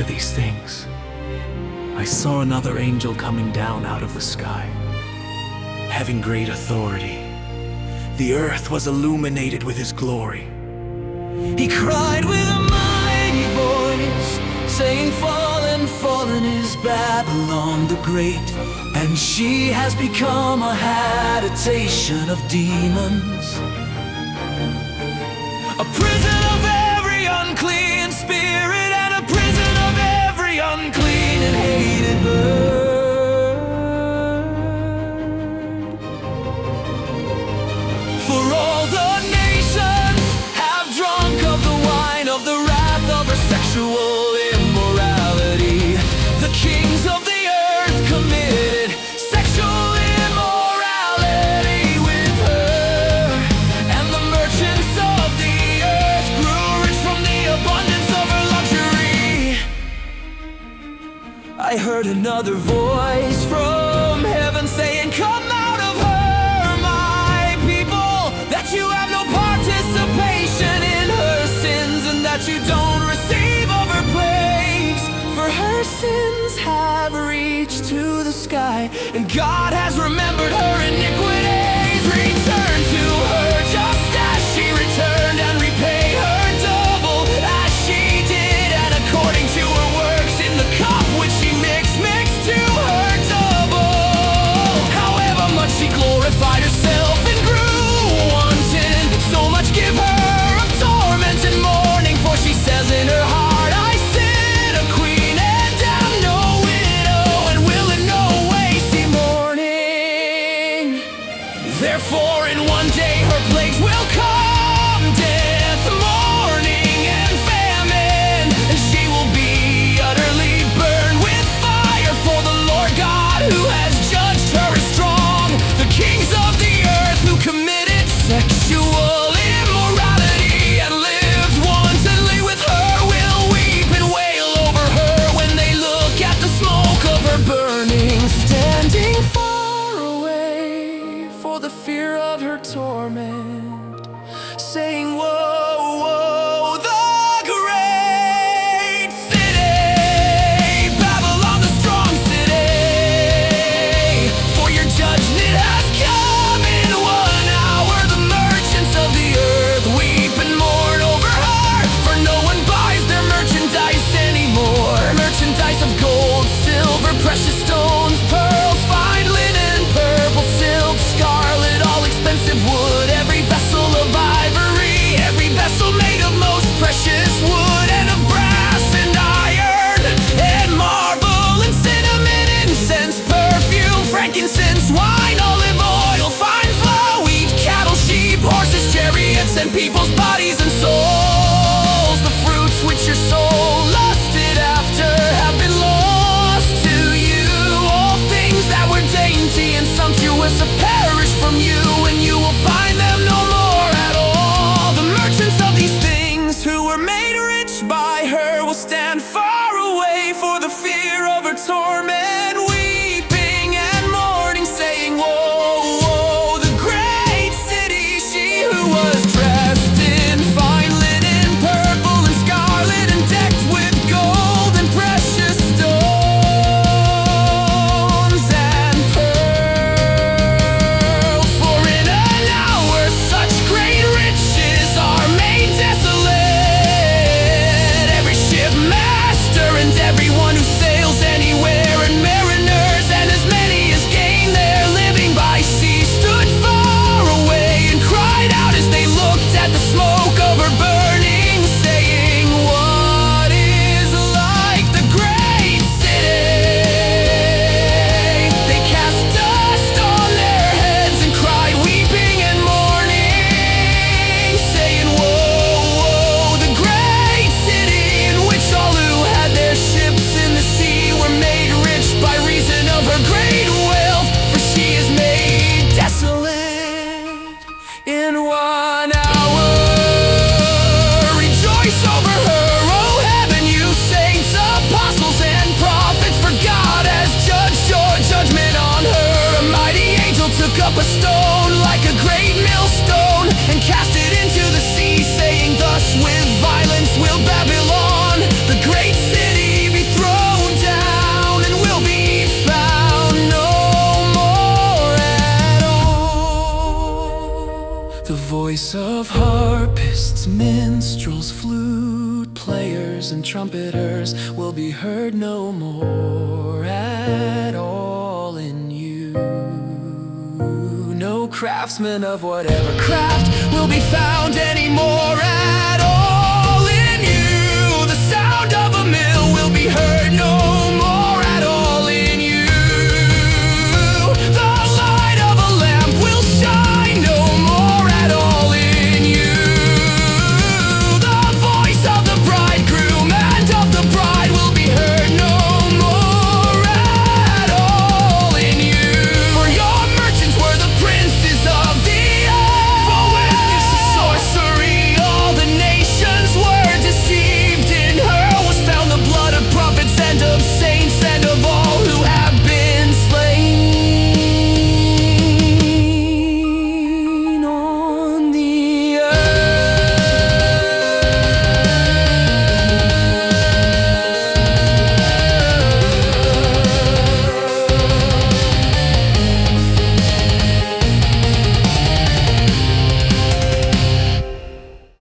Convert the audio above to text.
After these things, I saw another angel coming down out of the sky, having great authority. The earth was illuminated with his glory. He cried with a mighty voice, saying, "Fallen, fallen is Babylon the Great, and she has become a habitation of demons, a prison of every unclean spirit, and a prison of every unclean and hated bird. For all the nations have drunk of the wine of the wrath of her sexual immorality. The kings of the earth committed sexual immorality with her, and the merchants of the earth grew rich from the abundance of her luxury." I heard another voice from heaven saying, "Come out of her, my people, that you have no participation in her sins, and that you don't receive of her plagues. For her sins have reached to the sky, and God has remembered her iniquities. Return to her just as she returned, and repay her double as she did, and according to her works in the cup which she mixed to her double. However much she glorified herself and grew wanton, so much give her of torment and mourning. For she says in her heart, I sit a queen and am no widow, and will in no way see mourning. Therefore in one day her plagues will come, death, mourning, and famine, and she will be utterly burned with fire. For the Lord God who has judged her is strong. The kings of the earth who committed sexual immorality and lived wantonly with her will weep and wail over her when they look at the smoke of her burning, standing far away for the fear of her torment, saying, "Woe, woe, the great city, Babylon the strong city, for your judgment has come in 1 hour. The merchants of the earth weep and mourn over her, for no one buys their merchandise anymore. Merchandise of gold, silver, precious stones, pearls, fine linen, purple, silk, scarlet, all expensive wood, every vessel of ivory, every vessel made of most precious wood, and of brass and iron and marble and cinnamon, incense, perfume, frankincense, wine, olive oil, fine flour, wheat, cattle, sheep, horses, chariots, and people's bodies and souls. The fruits which your soul lusted after have been lost to you. All things that were dainty and sumptuous have perished from you, and you will find them no more at all. The merchants of these things who were made rich by her will stand far away for the fear of her torment, weeping and mourning, saying, "Woe, woe, the great city, she who was dressed in fine linen, purple and scarlet, and decked with gold and precious stones and pearls. For in an hour such great riches are made desolate. Every shipmaster and everyone who sails anywhere, and mariners, and as many as gain their living by sea, stood far away and cried out as they looked at the smoke of her burning, saying, What is like the great city? They cast dust on their heads and cried, weeping and mourning, saying, Woe, woe, the great city, in which all who had their ships in the sea were made rich by reason of her great wealth. For she is made desolate in 1 hour. Rejoice over her, O heaven, you saints, apostles, and prophets, for God has judged your judgment on her. A mighty angel took up a stone like a great millstone and cast it into the sea, saying, Thus with violence will Babylon, the great city, be Harpists, minstrels, flute players, and trumpeters will be heard no more at all in you. No craftsman of whatever craft will be found anymore.